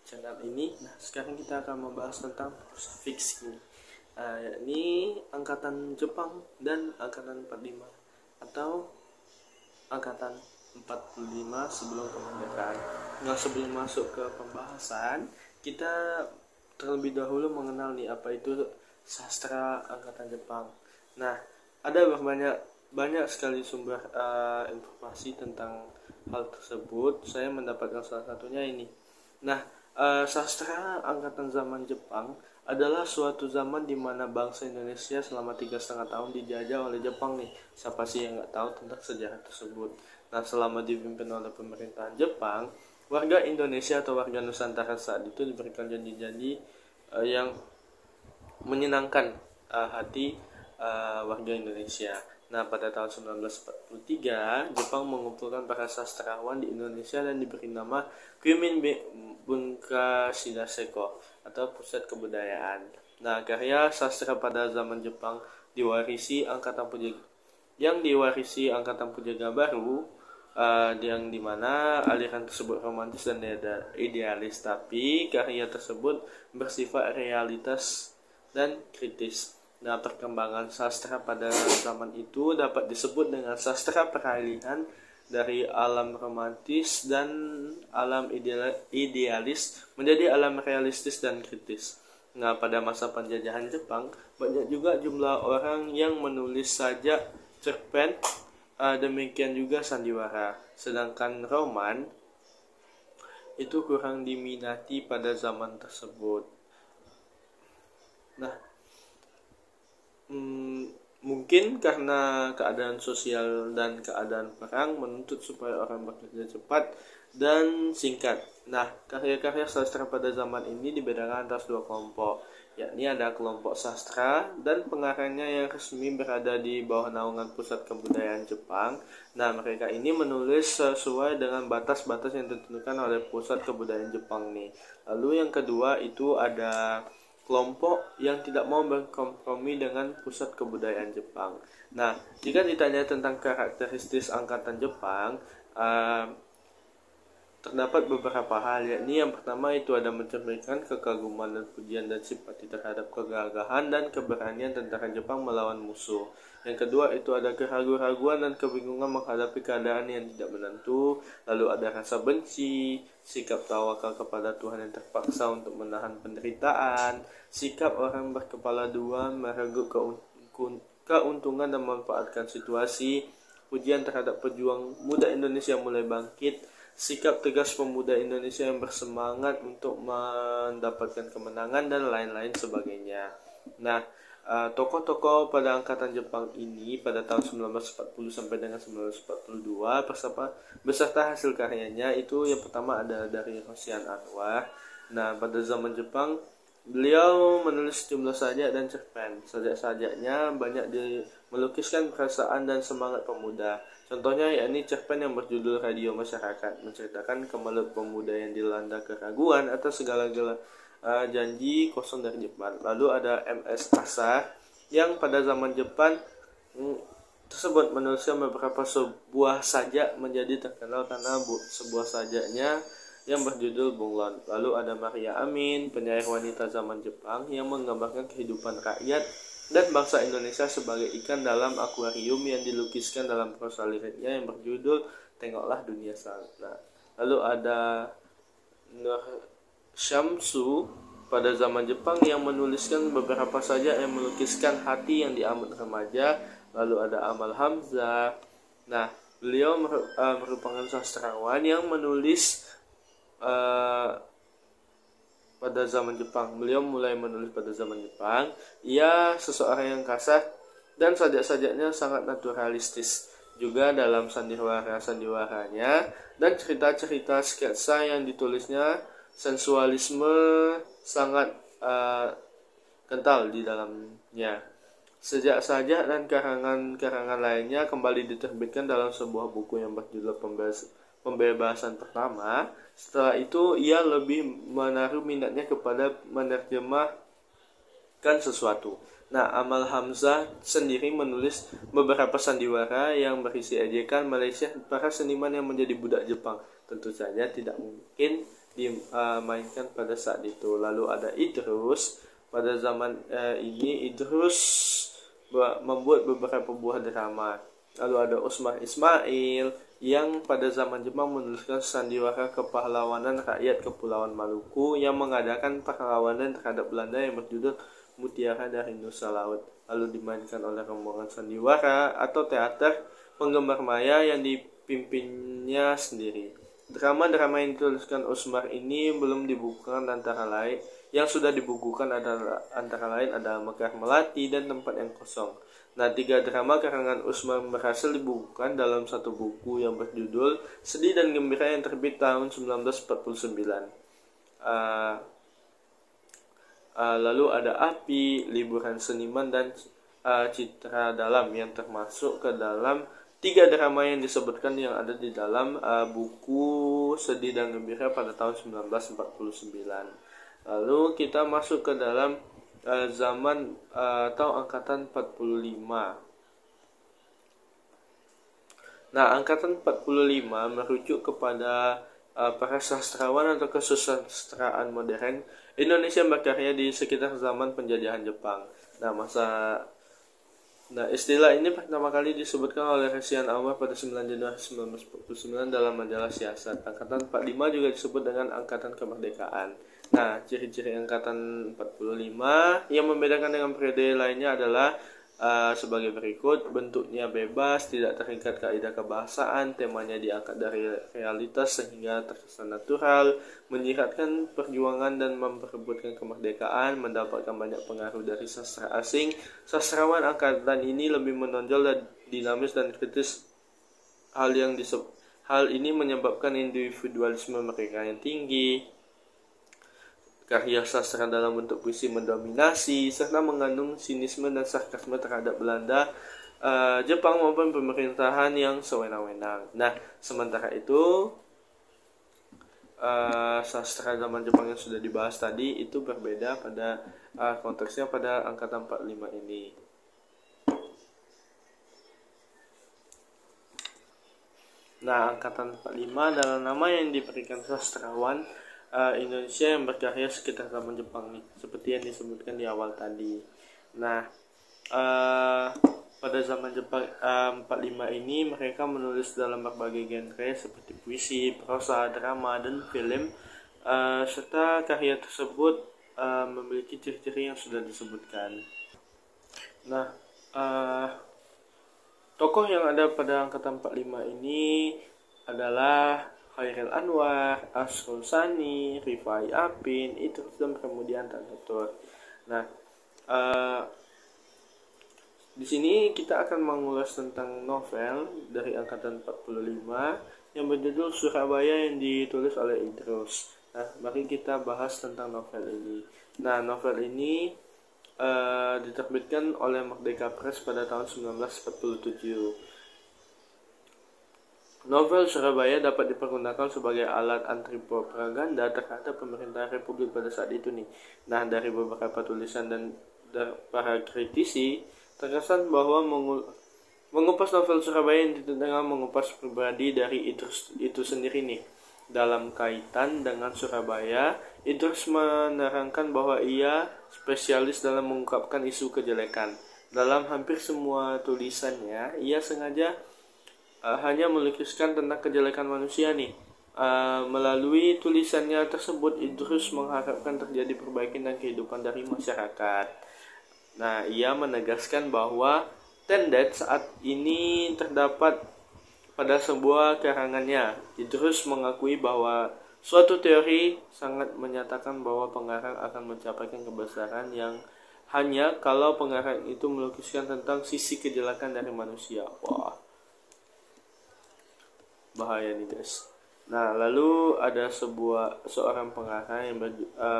channel ini. Nah, sekarang kita akan membahas tentang prosa fiksi, yakni angkatan Jepang dan angkatan 45 atau angkatan 45 sebelum kemerdekaan. Nah, sebelum masuk ke pembahasan, kita terlebih dahulu mengenal nih apa itu sastra angkatan Jepang. Nah, ada banyak sekali sumber informasi tentang hal tersebut. Saya mendapatkan salah satunya ini. Nah, sastra angkatan zaman Jepang adalah suatu zaman di mana bangsa Indonesia selama 3,5 tahun dijajah oleh Jepang nih. Siapa sih yang nggak tahu tentang sejarah tersebut? Nah, selama dipimpin oleh pemerintahan Jepang, warga Indonesia atau warga Nusantara saat itu diberikan janji-janji yang menyenangkan hati warga Indonesia. Nah, pada tahun 1943, Jepang mengumpulkan para sastrawan di Indonesia dan diberi nama Kuimin Bunka Shidaseko atau Pusat Kebudayaan. Nah, karya sastra pada zaman Jepang diwarisi angkatan Pujaga Baru, yang dimana aliran tersebut romantis dan idealis, tapi karya tersebut bersifat realitas dan kritis. Nah, perkembangan sastra pada zaman itu dapat disebut dengan sastra peralihan dari alam romantis dan alam idealis menjadi alam realistis dan kritis. Nah, pada masa penjajahan Jepang, banyak juga jumlah orang yang menulis sajak, cerpen, demikian juga sandiwara. Sedangkan roman itu kurang diminati pada zaman tersebut. Nah, mungkin karena keadaan sosial dan keadaan perang menuntut supaya orang bekerja cepat dan singkat. Nah, karya-karya sastra pada zaman ini dibedakan atas dua kelompok, yakni ada kelompok sastra dan pengarangnya yang resmi berada di bawah naungan Pusat Kebudayaan Jepang. Nah, mereka ini menulis sesuai dengan batas-batas yang ditentukan oleh Pusat Kebudayaan Jepang nih. Lalu yang kedua itu ada kelompok yang tidak mau berkompromi dengan Pusat Kebudayaan Jepang. Nah, jika ditanya tentang karakteristik angkatan Jepang, terdapat beberapa hal, yakni yang pertama itu ada mencerminkan kekaguman dan pujian dan simpati terhadap kegagahan dan keberanian tentara Jepang melawan musuh. Yang kedua itu ada keraguan-raguan dan kebingungan menghadapi keadaan yang tidak menentu. Lalu ada rasa benci, sikap tawakal kepada Tuhan yang terpaksa untuk menahan penderitaan, sikap orang berkepala dua merenggut keuntungan dan memanfaatkan situasi, pujian terhadap pejuang muda Indonesia mulai bangkit, sikap tegas pemuda Indonesia yang bersemangat untuk mendapatkan kemenangan dan lain-lain sebagainya. Nah, tokoh-tokoh pada angkatan Jepang ini pada tahun 1940 sampai dengan 1942 beserta hasil karyanya itu yang pertama ada dari Rosian Anwar. Nah, pada zaman Jepang beliau menulis sejumlah sajak dan cerpen. Sajak-sajaknya banyak melukiskan perasaan dan semangat pemuda. Contohnya yakni cerpen yang berjudul Radio Masyarakat, menceritakan kemelut pemuda yang dilanda keraguan atas segala janji kosong dari Jepang. Lalu ada MS Asar yang pada zaman Jepang tersebut menuliskan beberapa sebuah sajak menjadi terkenal karena sebuah sajaknya yang berjudul Bunglon. Lalu ada Maria Amin, penyair wanita zaman Jepang yang menggambarkan kehidupan rakyat dan bangsa Indonesia sebagai ikan dalam akuarium yang dilukiskan dalam prosa liriknya yang berjudul Tengoklah Dunia Sana. Lalu ada Nur Syamsu pada zaman Jepang yang menuliskan beberapa saja yang melukiskan hati yang diambil remaja. Lalu ada Amal Hamzah. Nah, beliau merupakan sastrawan yang menulis pada zaman Jepang. Beliau mulai menulis pada zaman Jepang. Ia seseorang yang kasar dan sajak-sajaknya sangat naturalistis. Juga dalam sandiwara-sandiwaranya dan cerita-cerita sketsa yang ditulisnya, sensualisme sangat kental di dalamnya. Sajak-sajak dan karangan-karangan lainnya kembali diterbitkan dalam sebuah buku yang berjudul Pembebasan Pertama. Setelah itu ia lebih menaruh minatnya kepada menerjemahkan sesuatu. Nah, Amal Hamzah sendiri menulis beberapa sandiwara yang berisi ejekan Malaysia para seniman yang menjadi budak Jepang. Tentu saja tidak mungkin dimainkan pada saat itu. Lalu ada Idrus. Pada zaman ini Idrus membuat beberapa buah drama. Lalu ada Usmar Ismail yang pada zaman Jepang menuliskan sandiwara kepahlawanan rakyat Kepulauan Maluku yang mengadakan perlawanan terhadap Belanda yang berjudul Mutiara dari Nusa Laut. Lalu dimainkan oleh rombongan sandiwara atau teater penggemar maya yang dipimpinnya sendiri. Drama-drama yang dituliskan Usmar ini belum dibukukan antara lain. Yang sudah dibukukan adalah antara lain adalah Mekar Melati dan Tempat yang Kosong. Nah, 3 drama karangan Usmar berhasil dibukukan dalam satu buku yang berjudul Sedih dan Gembira yang terbit tahun 1949. Lalu ada Api, Liburan Seniman, dan Citra Dalam yang termasuk ke dalam 3 drama yang disebutkan yang ada di dalam buku Sedih dan Gembira pada tahun 1949. Lalu kita masuk ke dalam zaman atau angkatan 45. Nah, angkatan 45 merujuk kepada para sastrawan atau kesusastraan modern Indonesia berkarya di sekitar zaman penjajahan Jepang. Nah, istilah ini pertama kali disebutkan oleh Resian Anwar pada 9 Januari 1949 dalam majalah Siasat. Angkatan 45 juga disebut dengan Angkatan Kemerdekaan. Nah, ciri-ciri Angkatan 45 yang membedakan dengan periode lainnya adalah sebagai berikut. Bentuknya bebas, tidak terikat kaidah kebahasaan, temanya diangkat dari realitas sehingga terkesan natural, menyiratkan perjuangan dan memperebutkan kemerdekaan, mendapatkan banyak pengaruh dari sastra asing. Sastrawan angkatan ini lebih menonjol dan dinamis dan kritis. Hal ini menyebabkan individualisme mereka yang tinggi. Karya sastra dalam bentuk puisi mendominasi, serta mengandung sinisme dan sarkasme terhadap Belanda, Jepang maupun pemerintahan yang sewenang-wenang. Nah, sementara itu sastra zaman Jepang yang sudah dibahas tadi itu berbeda pada konteksnya pada angkatan 45 ini. Nah, angkatan 45 adalah nama yang diberikan sastrawan Indonesia yang berkarya sekitar zaman Jepang nih, seperti yang disebutkan di awal tadi. Nah, pada zaman Jepang 45 ini mereka menulis dalam berbagai genre seperti puisi, prosa, drama, dan film, serta karya tersebut memiliki ciri-ciri yang sudah disebutkan. Nah, tokoh yang ada pada angkatan 45 ini adalah Khairil Anwar, Asrul Sani, Rifai Apin, Idrus, dan kemudian Tanatur. Nah, di sini kita akan mengulas tentang novel dari angkatan 45 yang berjudul Surabaya yang ditulis oleh Idrus. Nah, mari kita bahas tentang novel ini. Nah, novel ini diterbitkan oleh Merdeka Press pada tahun 1947. Novel Surabaya dapat dipergunakan sebagai alat anti-propaganda terhadap pemerintah Republik pada saat itu nih. Nah, dari beberapa tulisan dan para kritisi terkesan bahwa mengupas novel Surabaya yang dengan mengupas pribadi dari Idrus itu sendiri nih. Dalam kaitan dengan Surabaya, Idrus menerangkan bahwa ia spesialis dalam mengungkapkan isu kejelekan. Dalam hampir semua tulisannya, ia sengaja hanya melukiskan tentang kejelekan manusia nih. Melalui tulisannya tersebut, Idrus mengharapkan terjadi perbaikan dan kehidupan dari masyarakat. Nah, ia menegaskan bahwa tendet saat ini terdapat pada sebuah karangannya. Idrus mengakui bahwa suatu teori sangat menyatakan bahwa pengarang akan mencapai kebesaran yang hanya kalau pengarang itu melukiskan tentang sisi kejelekan dari manusia. Wah, bahaya nih guys. Nah, lalu ada seorang pengarang yang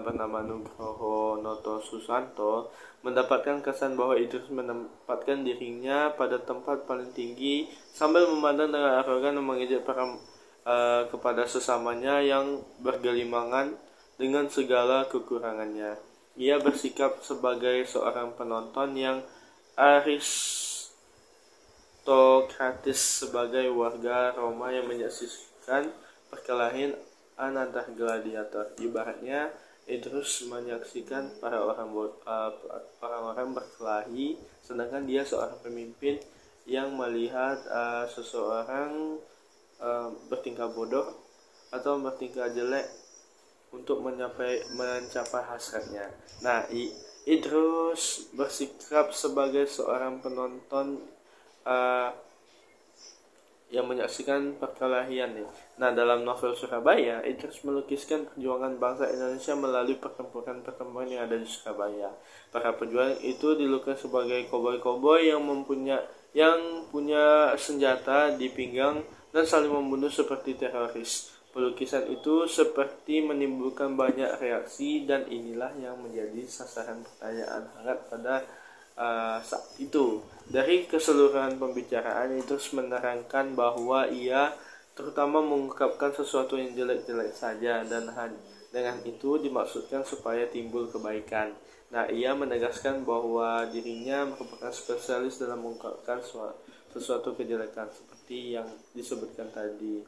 bernama Nugroho Noto Susanto mendapatkan kesan bahwa Idrus menempatkan dirinya pada tempat paling tinggi sambil memandang dengan arogan dan mengejek kepada sesamanya yang bergelimangan dengan segala kekurangannya. Ia bersikap sebagai seorang penonton yang aristokratis sebagai warga Roma yang menyaksikan perkelahian antar gladiator. Ibaratnya Idrus menyaksikan para orang berkelahi, sedangkan dia seorang pemimpin yang melihat seseorang bertingkah bodoh atau bertingkah jelek untuk mencapai hasratnya. Nah, Idrus bersikap sebagai seorang penonton yang menyaksikan perkelahian nih. Nah, dalam novel Surabaya, Idrus melukiskan perjuangan bangsa Indonesia melalui pertempuran-pertempuran yang ada di Surabaya. Para pejuang itu dilukis sebagai koboi-koboi yang punya senjata di pinggang dan saling membunuh seperti teroris. Pelukisan itu seperti menimbulkan banyak reaksi, dan inilah yang menjadi sasaran pertanyaan hangat pada saat itu. Dari keseluruhan pembicaraan itu menerangkan bahwa ia terutama mengungkapkan sesuatu yang jelek-jelek saja, dan dengan itu dimaksudkan supaya timbul kebaikan. Nah, ia menegaskan bahwa dirinya merupakan spesialis dalam mengungkapkan sesuatu kejelekan seperti yang disebutkan tadi.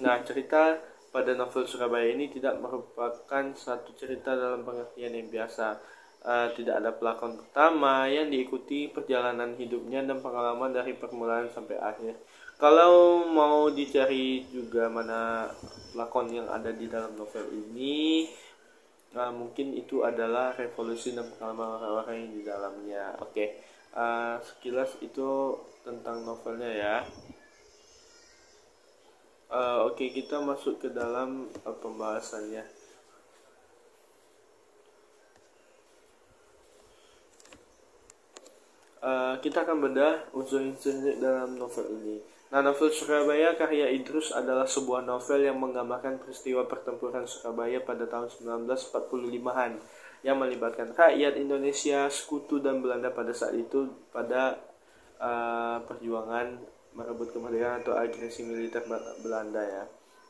Nah, cerita pada novel Surabaya ini tidak merupakan satu cerita dalam pengertian yang biasa. Tidak ada pelakon pertama yang diikuti perjalanan hidupnya dan pengalaman dari permulaan sampai akhir. Kalau mau dicari juga mana pelakon yang ada di dalam novel ini, mungkin itu adalah revolusi dan pengalaman orang-orang yang di dalamnya. Oke, sekilas itu tentang novelnya ya. Oke, kita masuk ke dalam pembahasannya. Kita akan bedah unsur-unsur dalam novel ini. Nah, novel Surabaya karya Idrus adalah sebuah novel yang menggambarkan peristiwa pertempuran Surabaya pada tahun 1945-an yang melibatkan rakyat Indonesia, sekutu dan Belanda pada saat itu pada perjuangan merebut kemerdekaan atau agresi militer Belanda ya.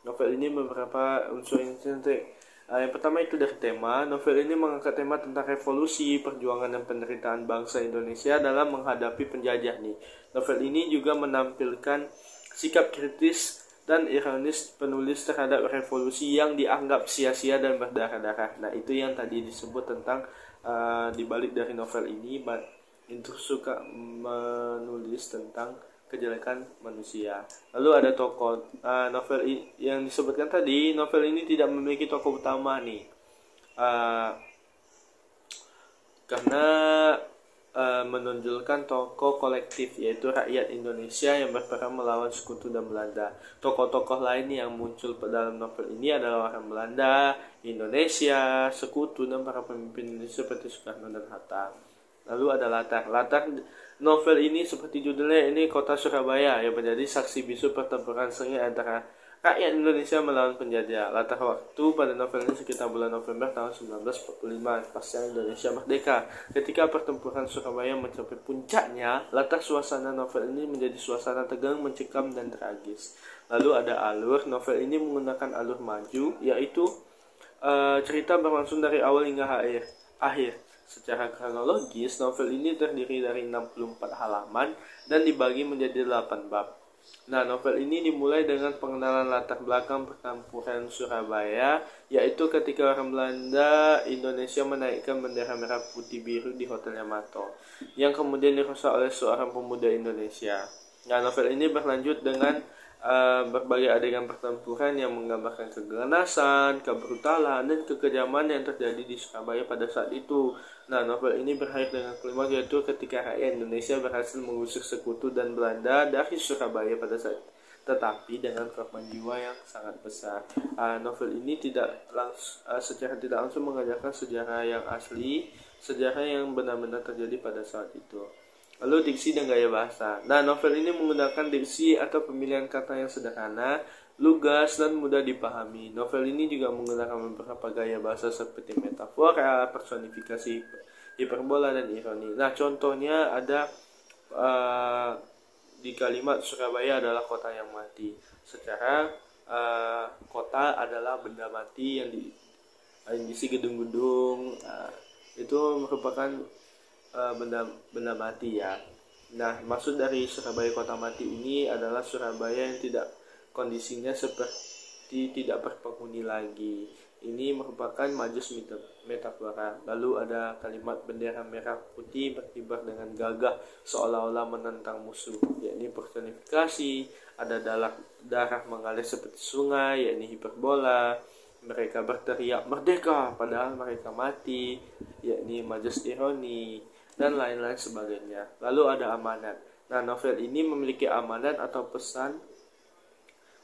Novel ini beberapa unsur yang cantik. Yang pertama itu dari tema. Novel ini mengangkat tema tentang revolusi, perjuangan dan penderitaan bangsa Indonesia dalam menghadapi penjajah nih. Novel ini juga menampilkan sikap kritis dan ironis penulis terhadap revolusi yang dianggap sia-sia dan berdarah-darah. Nah, itu yang tadi disebut tentang dibalik dari novel ini, itu suka menulis tentang kejelekan manusia. Lalu ada tokoh novel yang disebutkan tadi, novel ini tidak memiliki tokoh utama nih, karena menonjolkan tokoh kolektif, yaitu rakyat Indonesia yang berperang melawan sekutu dan Belanda. Tokoh-tokoh lain yang muncul dalam novel ini adalah orang Belanda, Indonesia, sekutu, dan para pemimpin Indonesia seperti Soekarno dan Hatta. Lalu ada latar novel ini seperti judulnya, ini kota Surabaya yang menjadi saksi bisu pertempuran sengit antara rakyat Indonesia melawan penjajah. Latar waktu pada novel ini sekitar bulan November tahun 1945 pasca Indonesia merdeka. Ketika pertempuran Surabaya mencapai puncaknya, latar suasana novel ini menjadi suasana tegang, mencekam dan tragis. Lalu ada alur. Novel ini menggunakan alur maju, yaitu cerita berlangsung dari awal hingga akhir. Secara kronologis, novel ini terdiri dari 64 halaman dan dibagi menjadi 8 bab. Nah, novel ini dimulai dengan pengenalan latar belakang pertempuran Surabaya, yaitu ketika orang Belanda Indonesia menaikkan bendera merah putih biru di Hotel Yamato, yang kemudian dirusak oleh seorang pemuda Indonesia. Nah, novel ini berlanjut dengan berbagai adegan pertempuran yang menggambarkan keganasan, kebrutalan, dan kekejaman yang terjadi di Surabaya pada saat itu. Nah, novel ini berakhir dengan klimaks, yaitu ketika rakyat Indonesia berhasil mengusir sekutu dan Belanda dari Surabaya pada saat, tetapi dengan korban jiwa yang sangat besar. Novel ini secara tidak langsung mengajarkan sejarah yang asli, sejarah yang benar-benar terjadi pada saat itu. Lalu diksi dan gaya bahasa. Nah, novel ini menggunakan diksi atau pemilihan kata yang sederhana, lugas, dan mudah dipahami. Novel ini juga menggunakan beberapa gaya bahasa seperti metafora, personifikasi, hiperbola, dan ironi. Nah, contohnya ada di kalimat Surabaya adalah kota yang mati. Secara kota adalah benda mati yang diisi gedung-gedung. Itu merupakan benda mati ya. Nah, maksud dari Surabaya kota mati ini adalah Surabaya yang tidak kondisinya putih tidak berpenghuni lagi. Ini merupakan majus metafora. Lalu ada kalimat bendera merah putih berkibar dengan gagah seolah-olah menentang musuh, yakni personifikasi. Ada darah mengalir seperti sungai, yakni hiperbola. Mereka berteriak merdeka padahal mereka mati, yakni majus ironi, dan lain-lain sebagainya. Lalu ada amanat. Nah, novel ini memiliki amanat atau pesan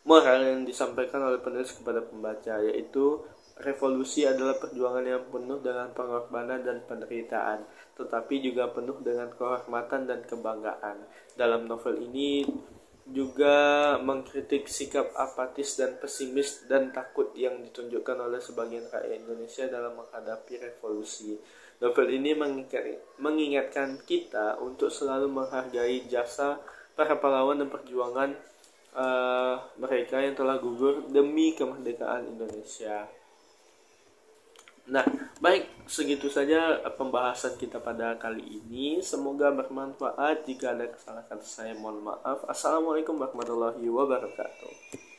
moral yang disampaikan oleh penulis kepada pembaca, yaitu revolusi adalah perjuangan yang penuh dengan pengorbanan dan penderitaan, tetapi juga penuh dengan kehormatan dan kebanggaan. Dalam novel ini juga mengkritik sikap apatis dan pesimis dan takut yang ditunjukkan oleh sebagian rakyat Indonesia dalam menghadapi revolusi. Novel ini mengingatkan kita untuk selalu menghargai jasa para pahlawan dan perjuangan mereka yang telah gugur demi kemerdekaan Indonesia. Nah, baik, segitu saja pembahasan kita pada kali ini. Semoga bermanfaat. Jika ada kesalahan kata saya, mohon maaf. Assalamualaikum warahmatullahi wabarakatuh.